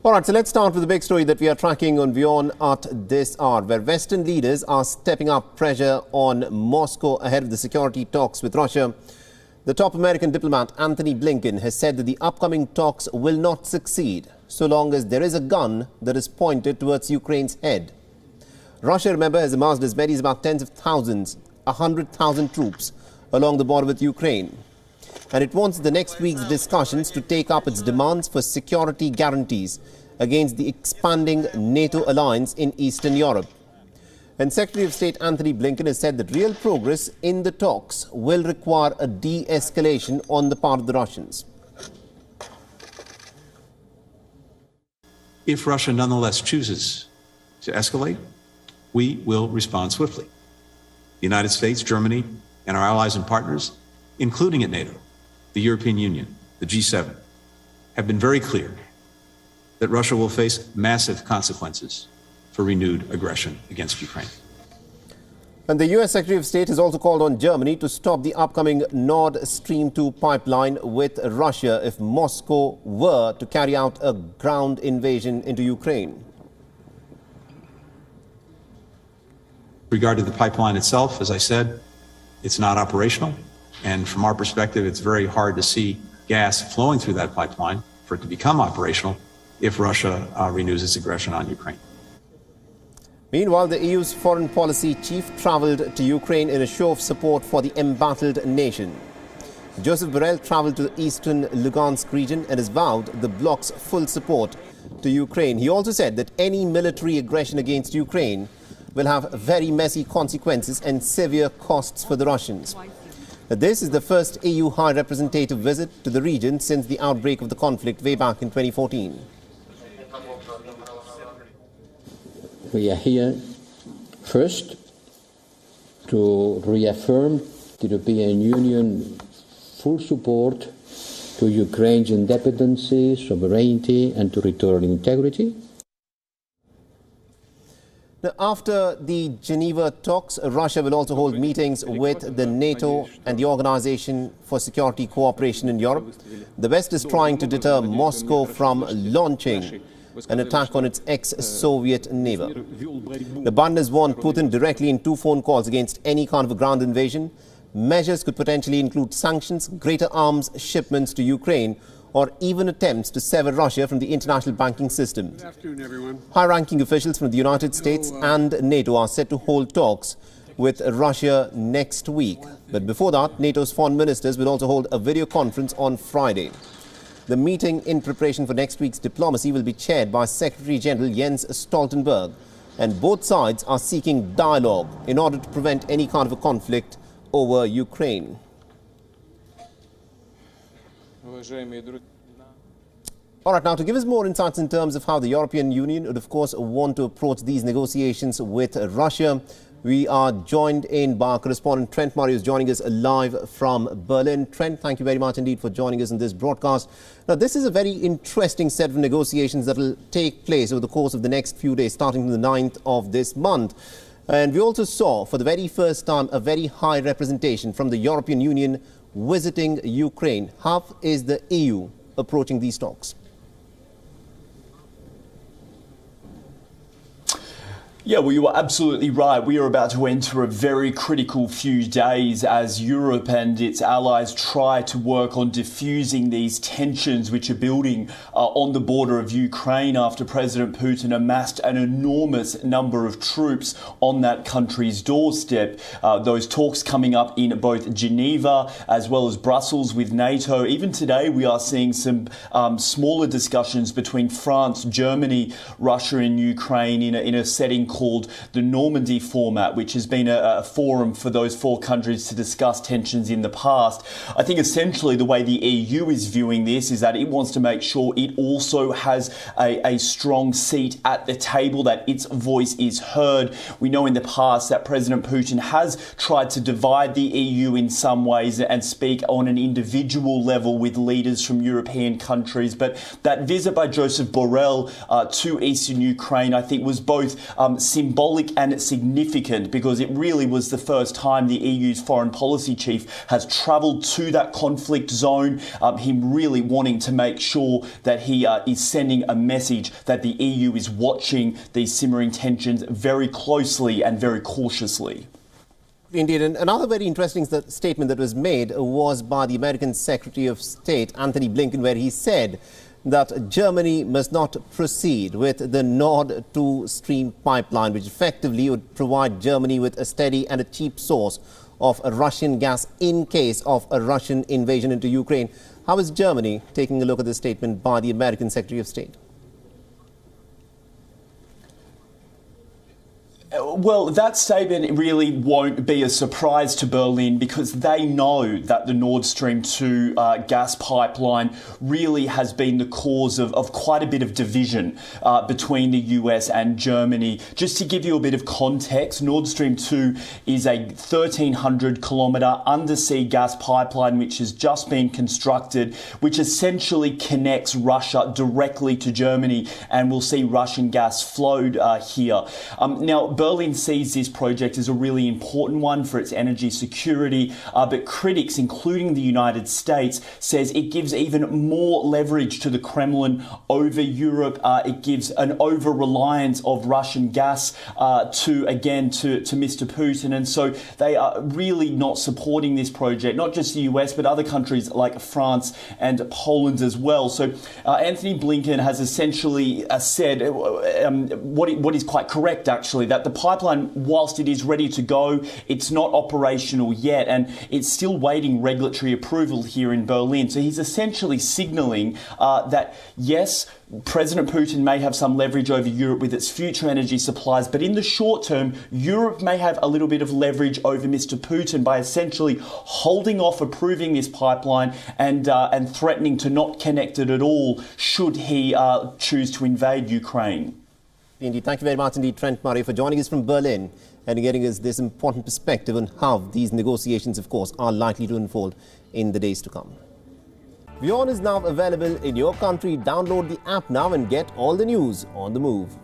All right, so let's start with the big story that we are tracking on WION at this hour, where Western leaders are stepping up pressure on Moscow ahead of the security talks with Russia. The top American diplomat, Antony Blinken, has said that the upcoming talks will not succeed so long as there is a gun that is pointed towards Ukraine's head. Russia, remember, has amassed as many as about tens of thousands, 100,000 troops along the border with Ukraine. And it wants the next week's discussions to take up its demands for security guarantees against the expanding NATO alliance in Eastern Europe. And Secretary of State Antony Blinken has said that real progress in the talks will require a de-escalation on the part of the Russians. If Russia nonetheless chooses to escalate, we will respond swiftly. The United States, Germany, and our allies and partners, including at NATO, the European Union, the G7, have been very clear that Russia will face massive consequences for renewed aggression against Ukraine. And the US Secretary of State has also called on Germany to stop the upcoming Nord Stream 2 pipeline with Russia if Moscow were to carry out a ground invasion into Ukraine. Regarding the pipeline itself, as I said, it's not operational. And from our perspective, it's very hard to see gas flowing through that pipeline for it to become operational if Russia renews its aggression on Ukraine. Meanwhile, the EU's foreign policy chief travelled to Ukraine in a show of support for the embattled nation. Joseph Borrell travelled to the eastern Lugansk region and has vowed the bloc's full support to Ukraine. He also said that any military aggression against Ukraine will have very messy consequences and severe costs for the Russians. This is the first EU High Representative visit to the region since the outbreak of the conflict way back in 2014. We are here first to reaffirm the European Union full support to Ukraine's independence, sovereignty and territorial integrity. Now, after the Geneva talks, Russia will also hold meetings with the NATO and the Organization for Security Cooperation in Europe. The West is trying to deter Moscow from launching an attack on its ex-Soviet neighbor. The Bund has warned Putin directly in 2 phone calls against any kind of a ground invasion. Measures could potentially include sanctions, greater arms shipments to Ukraine, or even attempts to sever Russia from the international banking system. Good afternoon, everyone. High-ranking officials from the United States and NATO are set to hold talks with Russia next week. But before that, NATO's foreign ministers will also hold a video conference on Friday. The meeting in preparation for next week's diplomacy will be chaired by Secretary General Jens Stoltenberg, and both sides are seeking dialogue in order to prevent any kind of a conflict over Ukraine. All right, now to give us more insights in terms of how the European Union would, of course, want to approach these negotiations with Russia, we are joined in by our correspondent Trent Murray, who's joining us live from Berlin. Trent, thank you very much indeed for joining us in this broadcast. Now, this is a very interesting set of negotiations that will take place over the course of the next few days, starting from the 9th of this month. And we also saw, for the very first time, a very high representation from the European Union visiting Ukraine. How is the EU approaching these talks? Yeah, well, you are absolutely right. We are about to enter a very critical few days as Europe and its allies try to work on diffusing these tensions which are building on the border of Ukraine after President Putin amassed an enormous number of troops on that country's doorstep. Those talks coming up in both Geneva as well as Brussels with NATO. Even today, we are seeing some smaller discussions between France, Germany, Russia and Ukraine in a setting called the Normandy format, which has been a forum for those 4 countries to discuss tensions in the past. I think essentially the way the EU is viewing this is that it wants to make sure it also has a strong seat at the table, that its voice is heard. We know in the past that President Putin has tried to divide the EU in some ways and speak on an individual level with leaders from European countries. But that visit by Joseph Borrell to eastern Ukraine, I think, was both symbolic and significant, because it really was the first time the EU's foreign policy chief has travelled to that conflict zone, him really wanting to make sure that he is sending a message that the EU is watching these simmering tensions very closely and very cautiously. Indeed, and another very interesting statement that was made was by the American Secretary of State, Antony Blinken, where he said that Germany must not proceed with the Nord Stream pipeline, which effectively would provide Germany with a steady and a cheap source of Russian gas in case of a Russian invasion into Ukraine. How is Germany taking a look at this statement by the American Secretary of State? Well, that statement really won't be a surprise to Berlin, because they know that the Nord Stream 2 gas pipeline really has been the cause of quite a bit of division between the US and Germany. Just to give you a bit of context, Nord Stream 2 is a 1,300-kilometre undersea gas pipeline which has just been constructed, which essentially connects Russia directly to Germany, and we'll see Russian gas flowed here. Now, Berlin sees this project as a really important one for its energy security, but critics, including the United States, says it gives even more leverage to the Kremlin over Europe. It gives an over-reliance of Russian gas to Mr. Putin. And so they are really not supporting this project, not just the US, but other countries like France and Poland as well. So Antony Blinken has essentially said what is quite correct, actually, that the pipeline, whilst it is ready to go, it's not operational yet, and it's still waiting regulatory approval here in Berlin. So he's essentially signalling that, yes, President Putin may have some leverage over Europe with its future energy supplies, but in the short term, Europe may have a little bit of leverage over Mr. Putin by essentially holding off approving this pipeline and threatening to not connect it at all should he choose to invade Ukraine. Indeed. Thank you very much indeed, Trent Murray, for joining us from Berlin and getting us this important perspective on how these negotiations, of course, are likely to unfold in the days to come. WION is now available in your country. Download the app now and get all the news on the move.